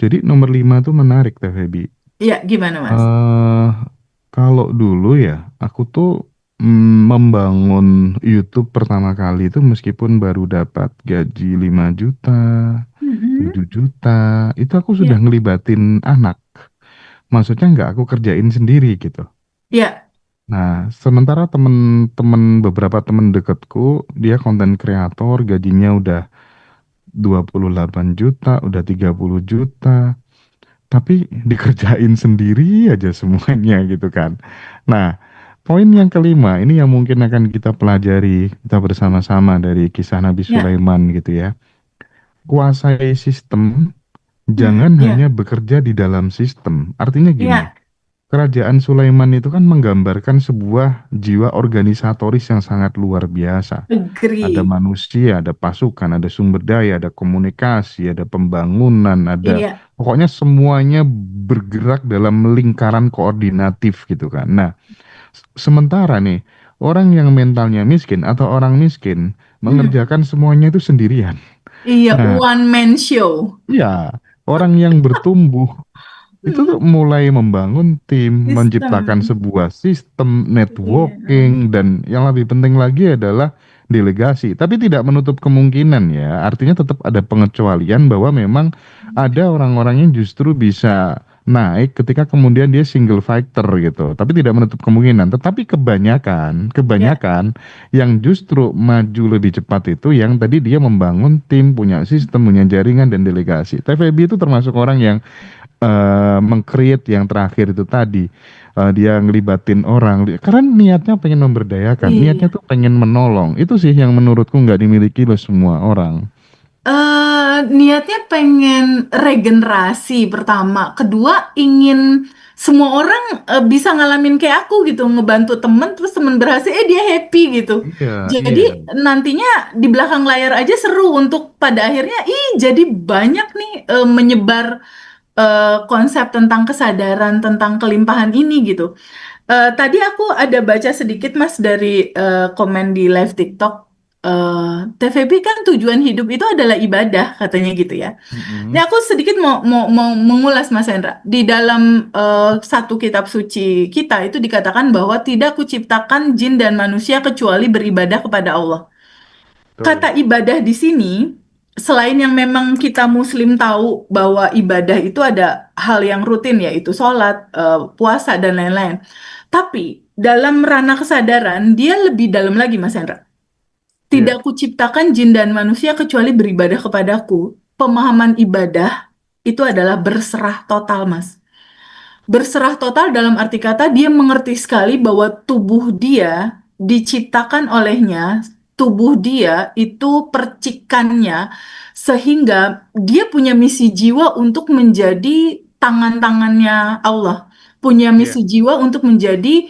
Jadi nomor 5 tuh menarik Teh Feby. Iya, gimana Mas? eh Kalau dulu ya, aku tuh membangun YouTube pertama kali itu meskipun baru dapat gaji 5 juta, Mm-mm. 7 juta, itu aku sudah Ya, ngelibatin anak. Maksudnya nggak aku kerjain sendiri gitu. ya, Nah, sementara temen-temen beberapa temen deketku, dia konten kreator, gajinya udah 28 juta, udah 30 juta, tapi dikerjain sendiri aja semuanya gitu kan. Nah, poin yang kelima ini yang mungkin akan kita pelajari kita bersama-sama dari kisah Nabi ya, Sulaiman gitu ya. Kuasai sistem, mm, jangan hanya ya, bekerja di dalam sistem. Artinya gini, ya, kerajaan Sulaiman itu kan menggambarkan sebuah jiwa organisatoris yang sangat luar biasa. Ada agree. manusia, ada pasukan, ada sumber daya, ada komunikasi, ada pembangunan, ada Iya, pokoknya semuanya bergerak dalam lingkaran koordinatif gitu kan. Nah, sementara nih orang yang mentalnya miskin atau orang miskin mm, mengerjakan semuanya itu sendirian. iya, Nah, one man show. ya orang yang bertumbuh itu tuh Mm, mulai membangun tim, menciptakan sistem. sebuah sistem Iya, networking, dan yang lebih penting lagi adalah delegasi. Tapi tidak menutup kemungkinan ya, artinya tetap ada pengecualian bahwa memang ada orang-orang yang justru bisa naik ketika kemudian dia single factor gitu. Tapi tidak menutup kemungkinan. Tetapi kebanyakan, ya, kebanyakan yang justru maju lebih cepat itu yang tadi dia membangun tim, punya sistem, punya jaringan dan delegasi. TVB itu termasuk orang yang meng-create yang terakhir itu tadi. Dia ngelibatin orang karena niatnya pengen memberdayakan, niatnya iya. tuh pengen menolong. Itu sih yang menurutku nggak dimiliki oleh semua orang. Niatnya pengen regenerasi pertama, kedua ingin semua orang bisa ngalamin kayak aku gitu, ngebantu temen terus temen berhasil, dia happy gitu. Iya, Jadi iya. nantinya di belakang layar aja seru untuk pada akhirnya, jadi banyak nih menyebar konsep tentang kesadaran tentang kelimpahan ini gitu. Tadi aku ada baca sedikit Mas dari komen di live TikTok. TVB kan tujuan hidup itu adalah ibadah katanya gitu ya. Ini Mm-mm. aku sedikit mau mengulas Mas Hendra. Di dalam satu kitab suci kita itu dikatakan bahwa tidak kuciptakan jin dan manusia kecuali beribadah kepada Allah. Kata Betul. ibadah di sini, selain yang memang kita Muslim tahu bahwa ibadah itu ada hal yang rutin, yaitu sholat, puasa, dan lain-lain. Tapi dalam ranah kesadaran, dia lebih dalam lagi, Mas Hendra. Iya. Tidak kuciptakan jin dan manusia kecuali beribadah kepadaku. Pemahaman ibadah itu adalah berserah total, Mas. Berserah total dalam arti kata dia mengerti sekali bahwa tubuh dia diciptakan olehnya, tubuh dia itu percikannya, sehingga dia punya misi jiwa untuk menjadi tangan-tangannya Allah, punya Iya. misi jiwa untuk menjadi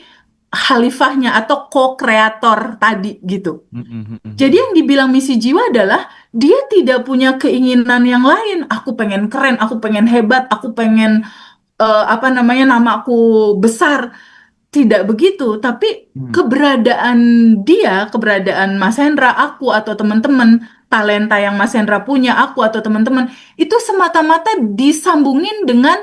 khalifahnya atau co-kreator tadi gitu. Mm-mm, Jadi mm-mm. yang dibilang misi jiwa adalah dia tidak punya keinginan yang lain. Aku pengen keren, aku pengen hebat, aku pengen apa namanya namaku besar, tidak begitu, tapi Mm. keberadaan dia, keberadaan Mas Hendra, aku atau teman-teman, talenta yang Mas Hendra punya, aku atau teman-teman, itu semata-mata disambungin dengan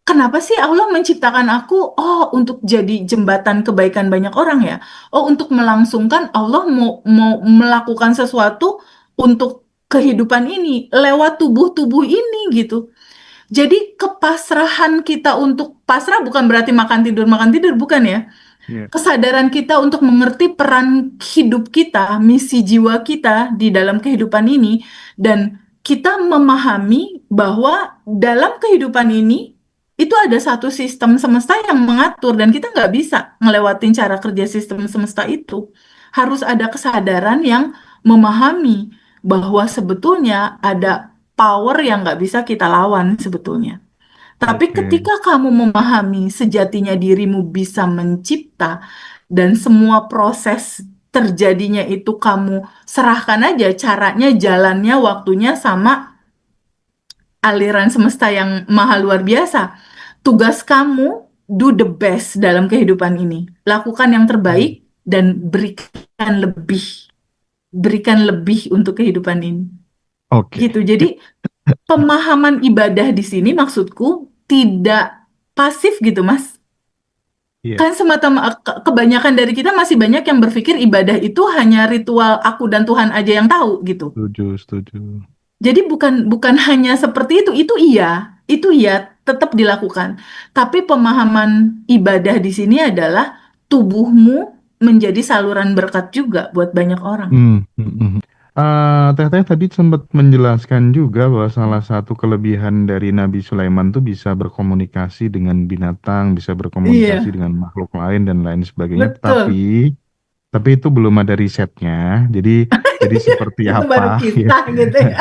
kenapa sih Allah menciptakan aku? Oh, untuk jadi jembatan kebaikan banyak orang ya. Oh, untuk melangsungkan Allah mau mau melakukan sesuatu untuk kehidupan ini lewat tubuh-tubuh ini gitu. Jadi kepasrahan kita untuk pasrah bukan berarti makan tidur bukan ya. Iya. Kesadaran kita untuk mengerti peran hidup kita, misi jiwa kita di dalam kehidupan ini, dan kita memahami bahwa dalam kehidupan ini itu ada satu sistem semesta yang mengatur dan kita nggak bisa ngelewatin cara kerja sistem semesta itu. Harus ada kesadaran yang memahami bahwa sebetulnya ada power yang nggak bisa kita lawan sebetulnya. Tapi Oke. ketika kamu memahami sejatinya dirimu bisa mencipta dan semua proses terjadinya itu kamu serahkan aja caranya, jalannya, waktunya sama aliran semesta yang maha luar biasa. Tugas kamu do the best dalam kehidupan ini. Lakukan yang Hmm. terbaik dan berikan lebih. Berikan lebih untuk kehidupan ini. Oke. Gitu. Jadi, pemahaman ibadah di sini maksudku tidak pasif gitu, Mas. Iya, Kan kebanyakan dari kita masih banyak yang berpikir ibadah itu hanya ritual aku dan Tuhan aja yang tahu gitu. setuju, setuju. Jadi bukan bukan hanya seperti itu iya tetap dilakukan. Tapi pemahaman ibadah di sini adalah tubuhmu menjadi saluran berkat juga buat banyak orang. Teteh tadi sempat menjelaskan juga bahwa salah satu kelebihan dari Nabi Sulaiman tuh bisa berkomunikasi dengan binatang, bisa berkomunikasi Iya, dengan makhluk lain dan lain sebagainya. betul. Tapi itu belum ada risetnya. Jadi seperti Itu apa? baru Ya. kisah gitu ya.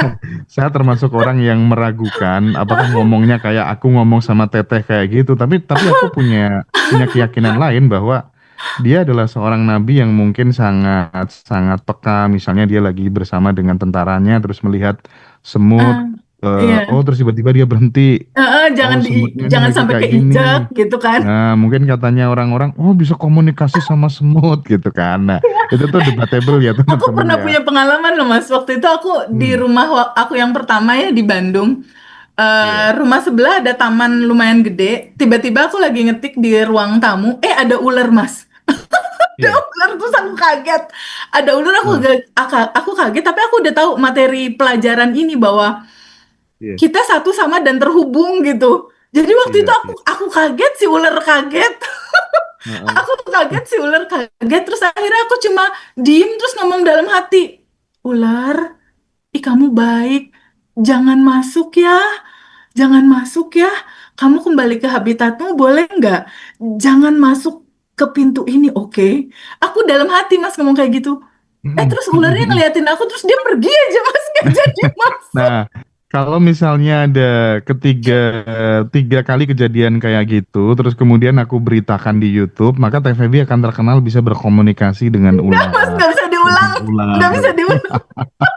Saya termasuk orang yang meragukan apakah ngomongnya kayak aku ngomong sama Teteh kayak gitu. Tapi aku punya punya keyakinan lain bahwa dia adalah seorang nabi yang mungkin sangat sangat peka. Misalnya dia lagi bersama dengan tentaranya terus melihat semut. Ah, iya. Oh terus tiba-tiba dia berhenti. Oh semutnya ini Jangan lagi sampai kayak gini. keinjak gitu kan. Nah, mungkin katanya orang-orang, oh bisa komunikasi sama semut gitu kan. Nah, itu tuh debatable ya Aku teman-teman pernah ya. punya pengalaman loh Mas. Waktu itu aku di Hmm, rumah aku yang pertama ya di Bandung. iya, Rumah sebelah ada taman lumayan gede. Tiba-tiba aku lagi ngetik di ruang tamu. Ada ular Mas. Ada iya. ular terus aku kaget. Ada ular Nah, aku kaget. Tapi aku udah tahu materi pelajaran ini bahwa iya, kita satu sama dan terhubung gitu. Jadi waktu itu iya, iya. aku kaget si ular kaget. Heeh. Aku tuh kaget si ular kaget. Terus akhirnya aku cuma diem terus ngomong dalam hati. Ular, ih kamu baik. Jangan masuk ya. Jangan masuk ya. Kamu kembali ke habitatmu boleh nggak? Jangan masuk ke pintu ini, oke? Aku dalam hati Mas ngomong kayak gitu. Terus ularnya ngeliatin aku terus dia pergi aja Mas nggak jadi masuk. Nah, kalau misalnya ada ketiga tiga kali kejadian kayak gitu, terus kemudian aku beritakan di YouTube, maka TVB akan terkenal bisa berkomunikasi dengan Nggak Mas ular. nggak bisa diulang. Dengan Nggak ular. bisa diulang.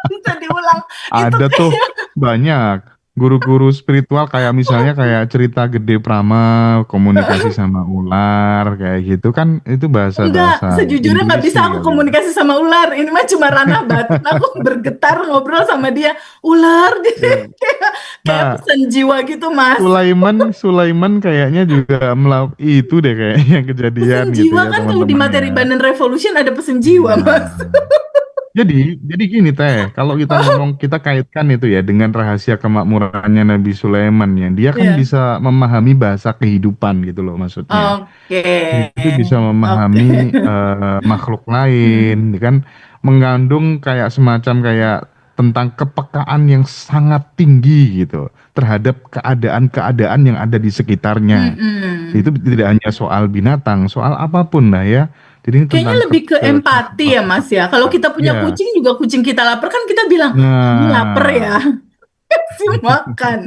Bisa diulang. Itu Ada tuh kayak banyak guru-guru spiritual kayak misalnya kayak cerita Gede Prama komunikasi sama ular kayak gitu kan itu enggak, bahasa-bahasa sejujurnya nggak intuisi bisa aku kali ya. komunikasi sama ular. Ini mah cuma ranah batin. Aku bergetar ngobrol sama dia. Ular, jadi Iya. kayak, kayak Nah, pesan jiwa gitu, Mas. Sulaiman kayaknya juga melakukan itu deh kayaknya kejadian Pesan gitu jiwa ya kan kalau di teman-teman ya. materi Bandan Revolution ada pesan jiwa, Iya. Mas. Jadi gini teh, kalau kita ngomong kita kaitkan itu ya dengan rahasia kemakmurannya Nabi Sulaiman ya, dia kan Iya. bisa memahami bahasa kehidupan gitu loh maksudnya. Oke. Itu bisa Oke. memahami makhluk lain, Hmm. ya kan mengandung kayak semacam kayak tentang kepekaan yang sangat tinggi gitu terhadap keadaan-keadaan yang ada di sekitarnya. Itu Mm-mm. tidak hanya soal binatang, soal apapun lah ya. Jadi ini Kayaknya tentang lebih ke empati ya, Mas ya. Kalau kehidupan. kita punya Ya, kucing juga kucing kita lapar kan kita bilang, kamu lapar ya, nah, kasih makan.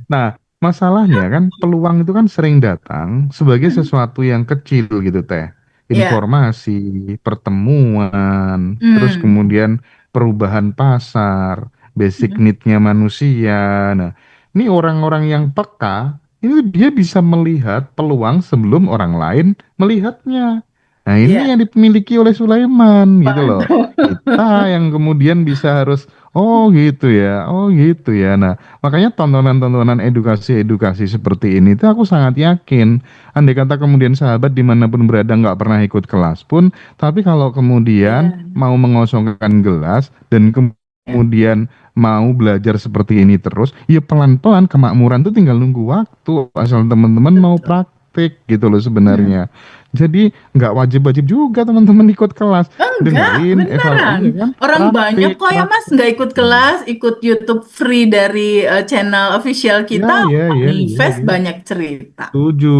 nah, masalahnya kan peluang itu kan sering datang sebagai sesuatu yang kecil gitu teh. Ya. Informasi, pertemuan, terus Hmm. kemudian perubahan pasar, basic Hmm. need-nya manusia. Nah, ini orang-orang yang peka, itu dia bisa melihat peluang sebelum orang lain melihatnya. Nah, ini Ya. yang dimiliki oleh Sulaiman gitu loh. Mantap. Kita yang kemudian bisa harus, oh gitu ya, oh gitu ya. Nah, makanya tontonan-tontonan edukasi-edukasi seperti ini tuh aku sangat yakin. Andai kata kemudian sahabat dimanapun berada nggak pernah ikut kelas pun, tapi kalau kemudian Ya. mau mengosongkan gelas dan Ya. kemudian mau belajar seperti ini terus, ya pelan-pelan kemakmuran tuh tinggal nunggu waktu. Asal teman-teman mau Betul. praktik gitu loh Hmm. sebenarnya. Jadi nggak wajib-wajib juga teman-teman ikut kelas. Enggak, Dengerin, beneran. iya kan? Orang banyak Praktik, kok ya Mas praktik. nggak ikut Hmm. kelas, ikut YouTube free dari channel official kita, Ya, ya, ya, ya, manifest ya. banyak cerita. Setuju,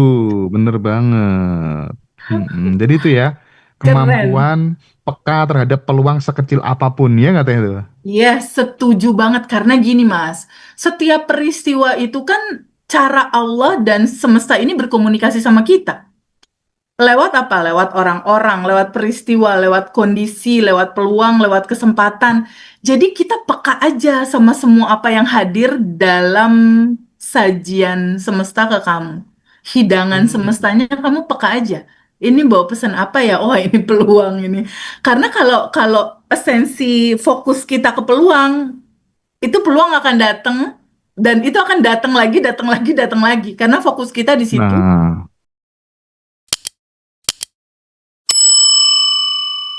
bener banget. Jadi itu ya, Keren. kemampuan peka terhadap peluang sekecil apapun, ya nggak Teh itu? Iya, setuju banget karena gini Mas, setiap peristiwa itu kan cara Allah dan semesta ini berkomunikasi sama kita. Lewat apa? Lewat orang-orang, lewat peristiwa, lewat kondisi, lewat peluang, lewat kesempatan. Jadi kita peka aja sama semua apa yang hadir dalam sajian semesta ke kamu. Hidangan Hmm. semestanya kamu peka aja. Ini bawa pesan apa ya? Oh, ini peluang ini. Karena kalau kalau esensi fokus kita ke peluang, itu peluang akan datang Dan itu akan datang lagi, datang lagi, datang lagi. Karena fokus kita di situ. Nah,